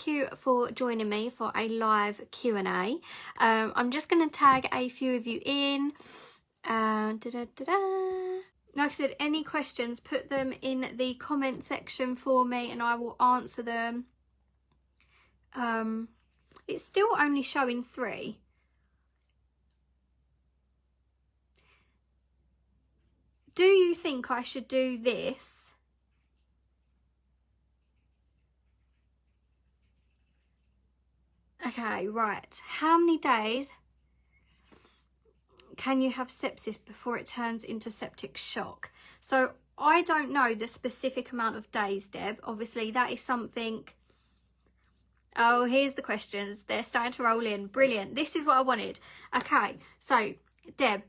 thank you for joining me for a live Q&A. I'm just going to tag a few of you in. Like I said, any questions, put them in the comment section for me and I will answer them. It's still only showing 3. Do you think I should do this? Okay, right. How many days can you have sepsis before it turns into septic shock? So I don't know the specific amount of days, Deb. Obviously, that is something... Oh, here's the questions. They're starting to roll in. Brilliant. This is what I wanted. Okay, so, Deb,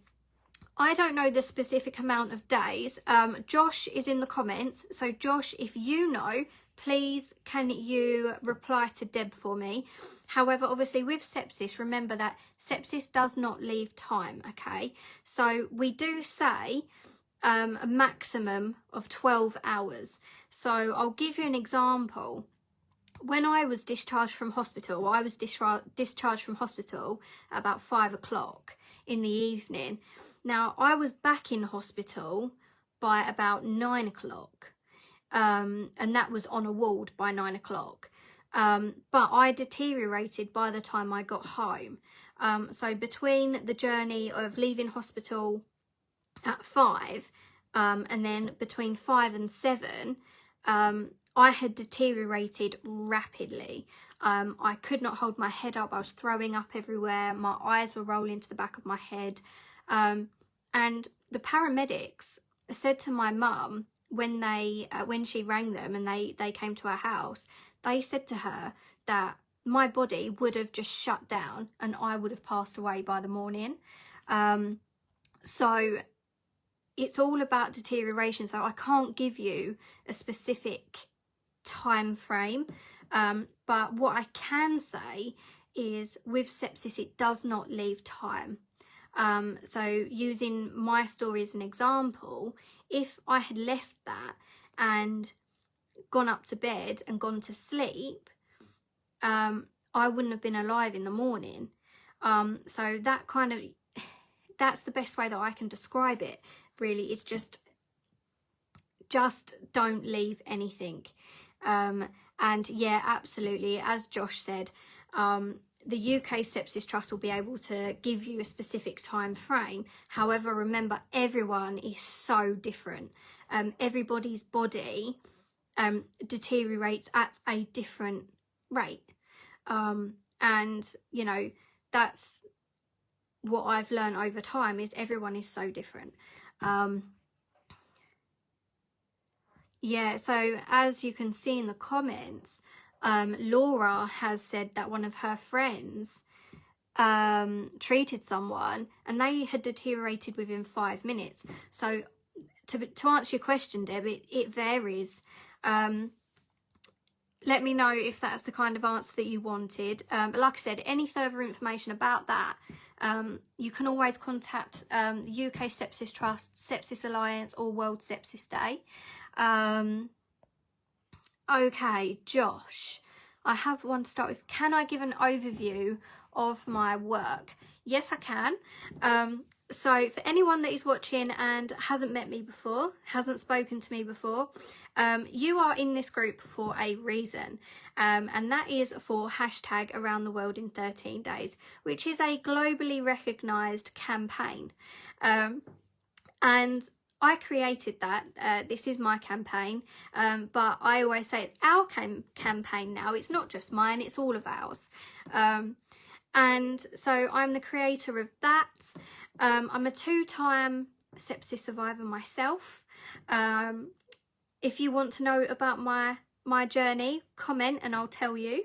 I don't know the specific amount of days. Josh is in the comments. So, Josh, if you know, please can you reply to Deb for me? However, obviously with sepsis, remember that sepsis does not leave time, okay? So we do say a maximum of 12 hours. So I'll give you an example. When I was discharged from hospital, I was discharged from hospital at about 5 o'clock in the evening. Now, I was back in hospital by about 9 o'clock. And that was on a ward by 9 o'clock. But I deteriorated by the time I got home. So between the journey of leaving hospital at 5 and then between 5 and 7, I had deteriorated rapidly. I could not hold my head up. I was throwing up everywhere. My eyes were rolling to the back of my head. And the paramedics said to my mum, when she rang them and they came to our house, they said to her that my body would have just shut down and I would have passed away by the morning. So it's all about deterioration. So I can't give you a specific time frame, but what I can say is with sepsis, it does not leave time. So using my story as an example, if I had left that and gone up to bed and gone to sleep, I wouldn't have been alive in the morning. So that's the best way that I can describe it, really. It's just don't leave anything. And yeah, absolutely, as Josh said, the UK Sepsis Trust will be able to give you a specific time frame. However, remember, everyone is so different. Everybody's body deteriorates at a different rate. And, you know, that's what I've learned over time, is everyone is so different. Yeah, so as you can see in the comments, Laura has said that one of her friends treated someone and they had deteriorated within 5 minutes. So to answer your question, Deb, it varies. Let me know if that's the kind of answer that you wanted. But like I said, any further information about that, you can always contact the UK Sepsis Trust, Sepsis Alliance or World Sepsis Day. Okay, Josh, I have one to start with. Can I give an overview of my work? Yes, I can. So for anyone that is watching and hasn't met me before, hasn't spoken to me before, you are in this group for a reason, and that is for hashtag Around the World in 13 Days, which is a globally recognised campaign. And I created that. This is my campaign, but I always say it's our campaign now. It's not just mine, it's all of ours. And so I'm the creator of that. I'm a 2-time sepsis survivor myself. If you want to know about my journey, comment and I'll tell you.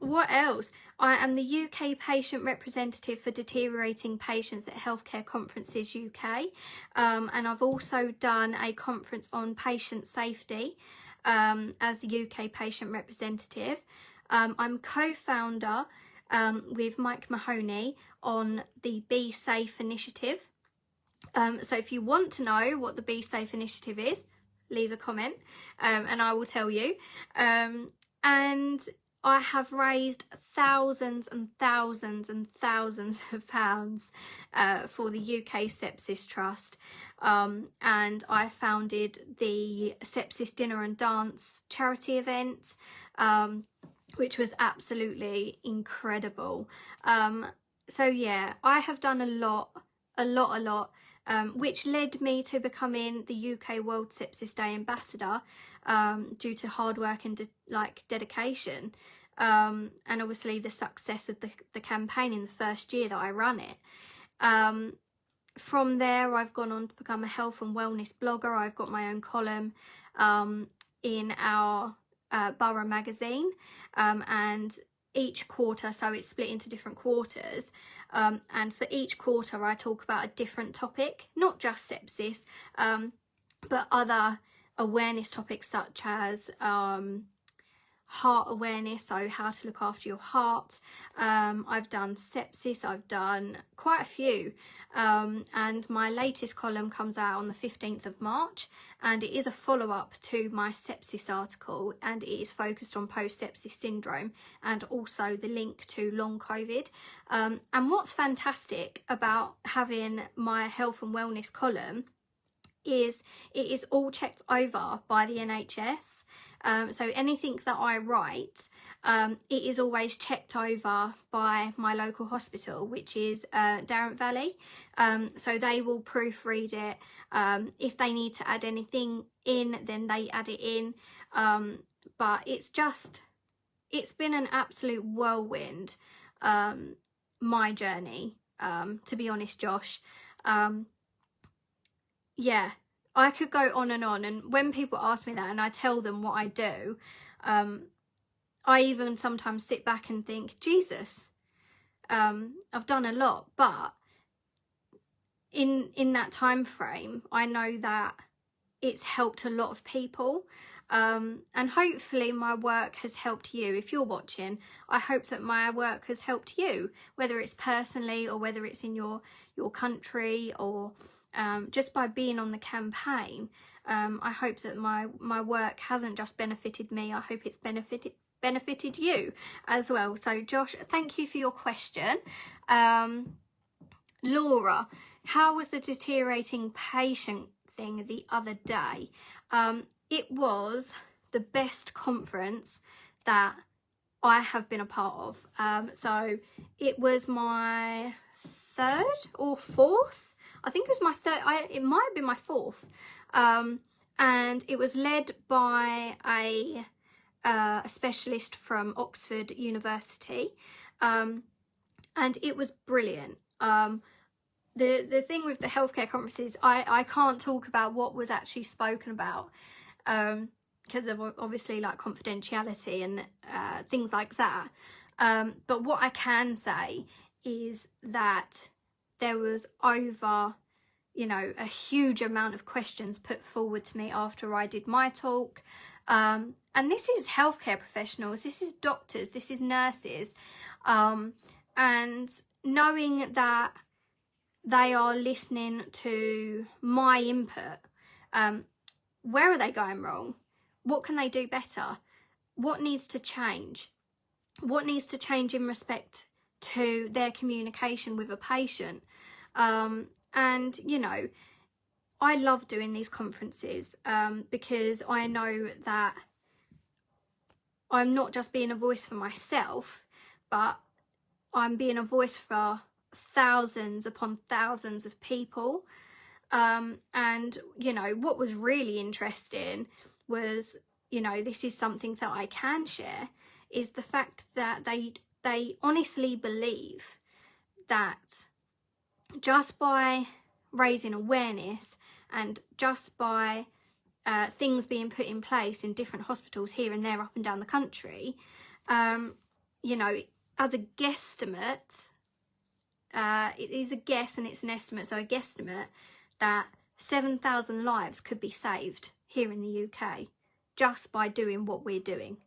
What else? I am the UK patient representative for deteriorating patients at Healthcare Conferences UK, and I've also done a conference on patient safety as the UK patient representative. I'm co-founder with Mike Mahoney on the BeSAFE initiative. So if you want to know what the BeSAFE initiative is, leave a comment and I will tell you. and I have raised thousands and thousands and thousands of pounds for the UK Sepsis Trust, and I founded the Sepsis Dinner and Dance charity event, which was absolutely incredible. So yeah, I have done a lot, which led me to becoming the UK World Sepsis Day Ambassador, due to hard work and dedication, and obviously the success of the campaign in the first year that I ran it. From there, I've gone on to become a health and wellness blogger. I've got my own column in our Borough magazine, and each quarter, so it's split into different quarters, and for each quarter I talk about a different topic, not just sepsis, but other awareness topics such as heart awareness, so how to look after your heart. I've done sepsis, I've done quite a few, and my latest column comes out on the 15th of March, and it is a follow-up to my sepsis article, and it is focused on post-sepsis syndrome and also the link to long COVID. And what's fantastic about having my health and wellness column is it is all checked over by the NHS. So anything that I write, it is always checked over by my local hospital, which is Darren Valley. So they will proofread it. If they need to add anything in, then they add it in. But it's been an absolute whirlwind, my journey, to be honest, Josh. Yeah, I could go on, and when people ask me that and I tell them what I do, I even sometimes sit back and think, Jesus, I've done a lot, but in that time frame, I know that it's helped a lot of people, and hopefully my work has helped you. If you're watching, I hope that my work has helped you, whether it's personally or whether it's in your country, or just by being on the campaign. I hope that my work hasn't just benefited me, I hope it's benefited you as well. So Josh, thank you for your question. Laura, how was the deteriorating patient thing the other day? It was the best conference that I have been a part of. So it was my third or fourth, I think it was my third, it might have been my fourth, and it was led by a specialist from Oxford University, and it was brilliant. The thing with the healthcare conferences, I can't talk about what was actually spoken about, because of obviously like confidentiality and things like that, but what I can say is that there was over, a huge amount of questions put forward to me after I did my talk. And this is healthcare professionals, this is doctors, this is nurses, and knowing that they are listening to my input, where are they going wrong? What can they do better? What needs to change? What needs to change in respect to their communication with a patient? And I love doing these conferences, because I know that I'm not just being a voice for myself, but I'm being a voice for thousands upon thousands of people. And what was really interesting was, this is something that I can share, is the fact that they honestly believe that just by raising awareness and just by things being put in place in different hospitals here and there up and down the country, as a guesstimate, it is a guess and it's an estimate, so a guesstimate that 7,000 lives could be saved here in the UK just by doing what we're doing,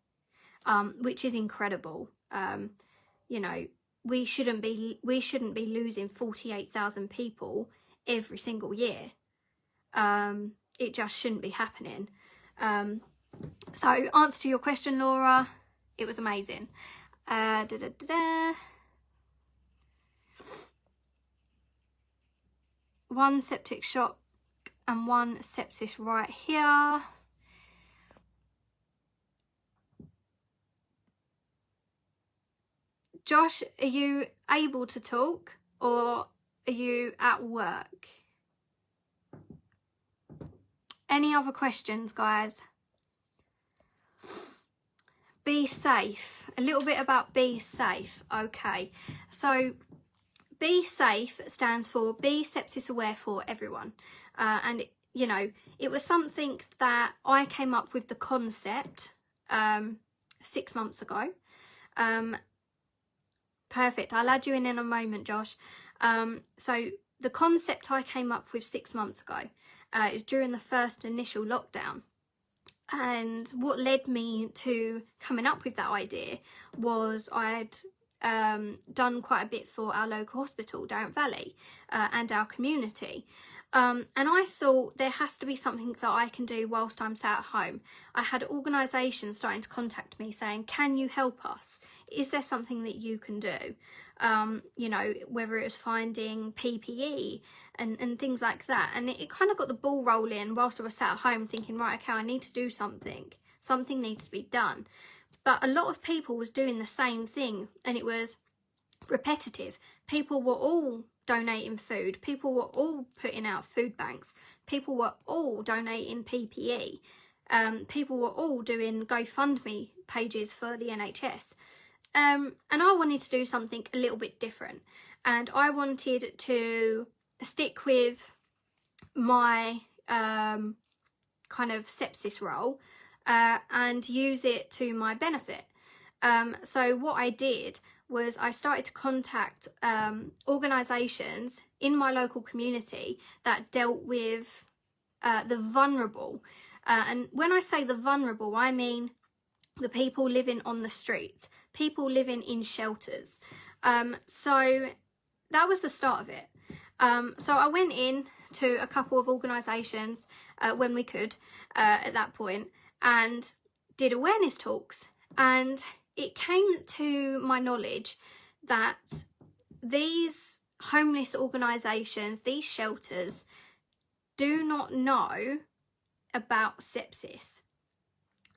which is incredible. We shouldn't be losing 48,000 people every single year. It just shouldn't be happening. So answer to your question, Laura, It was amazing. One septic shock and one sepsis right here. Josh, are you able to talk or are you at work? Any other questions, guys? BeSAFE. A little bit about BeSAFE. Okay, so BeSAFE stands for Be Sepsis Aware for Everyone. And, you know, it was something that I came up with the concept 6 months ago. Perfect. I'll add you in a moment, Josh. So the concept I came up with 6 months ago is during the first initial lockdown. And what led me to coming up with that idea was I'd done quite a bit for our local hospital, Darren Valley, and our community. And I thought there has to be something that I can do whilst I'm sat at home. I had organisations starting to contact me saying, can you help us? Is there something that you can do? You know, whether it was finding PPE and things like that. And it kind of got the ball rolling whilst I was sat at home thinking, right, okay, I need to do something. Something needs to be done. But a lot of people was doing the same thing and it was repetitive. People were all donating food. People were all putting out food banks. People were all donating PPE. People were all doing GoFundMe pages for the NHS. And I wanted to do something a little bit different. And I wanted to stick with my kind of sepsis role and use it to my benefit. So what I did was I started to contact organisations in my local community that dealt with the vulnerable. And when I say the vulnerable, I mean the people living on the streets, people living in shelters. So that was the start of it. So I went in to a couple of organisations when we could at that point and did awareness talks, and it came to my knowledge that these homeless organisations, these shelters, do not know about sepsis.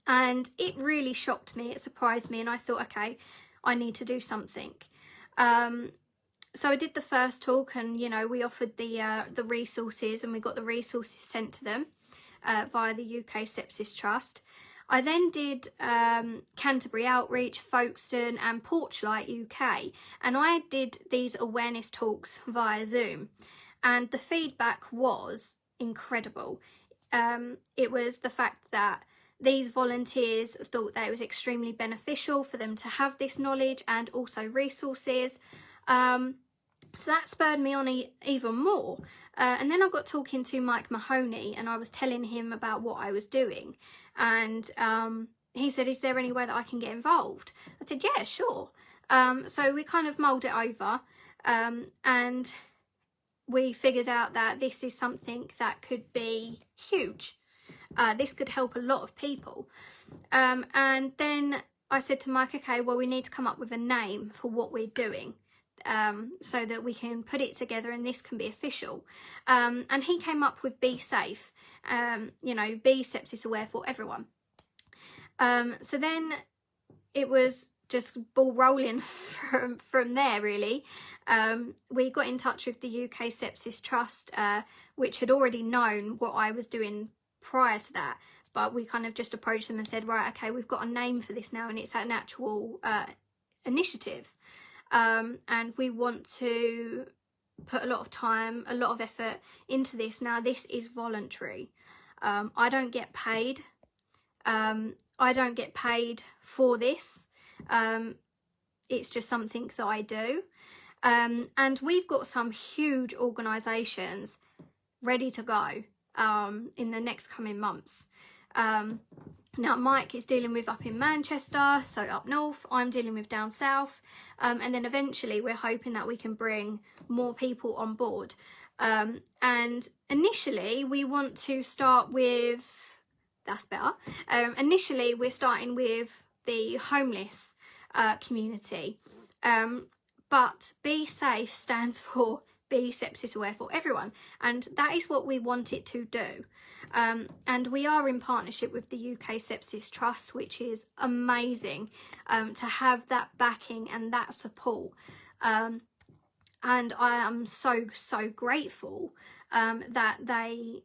And it really shocked me, it surprised me, and I thought, okay, I need to do something. So I did the first talk, and you know, we offered the resources, and we got the resources sent to them via the UK Sepsis Trust. I then did Canterbury Outreach, Folkestone and Porchlight UK, and I did these awareness talks via Zoom, and the feedback was incredible. It was the fact that these volunteers thought that it was extremely beneficial for them to have this knowledge and also resources. So that spurred me on even more. And then I got talking to Mike Mahoney, and I was telling him about what I was doing. And he said, is there any way that I can get involved? I said, yeah, sure. So we kind of mulled it over, and we figured out that this is something that could be huge. This could help a lot of people. And then I said to Mike, okay, well, we need to come up with a name for what we're doing. So that we can put it together and this can be official. And he came up with BeSAFE, you know, Be Sepsis Aware for Everyone. So then it was just ball rolling from there, really. We got in touch with the UK Sepsis Trust, which had already known what I was doing prior to that, but we kind of just approached them and said, right, okay, we've got a name for this now, and it's an actual initiative. And we want to put a lot of time, a lot of effort into this. Now, this is voluntary. I don't get paid. I don't get paid for this. It's just something that I do. And we've got some huge organisations ready to go in the next coming months. Now, Mike is dealing with up in Manchester, so up north. I'm dealing with down south. And then eventually we're hoping that we can bring more people on board. And initially we want to start with, that's better. Initially we're starting with the homeless community. But BeSAFE stands for Be Sepsis Aware for Everyone, and that is what we want it to do. And we are in partnership with the UK Sepsis Trust, which is amazing to have that backing and that support. And I am so grateful that they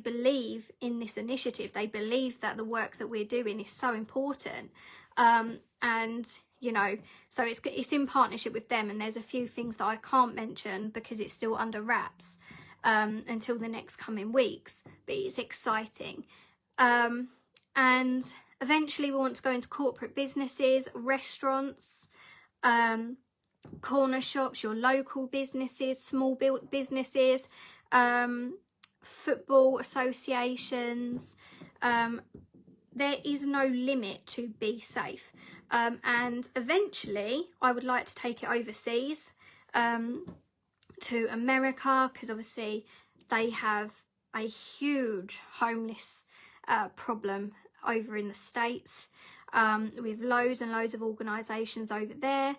believe in this initiative. They believe that the work that we're doing is so important. And you know, so it's in partnership with them, and there's a few things that I can't mention because it's still under wraps until the next coming weeks, but it's exciting. And eventually we want to go into corporate businesses, restaurants, corner shops, your local businesses, small businesses, football associations. There is no limit to BeSAFE. And eventually I would like to take it overseas, to America, because obviously they have a huge homeless problem over in the States, with loads and loads of organisations over there.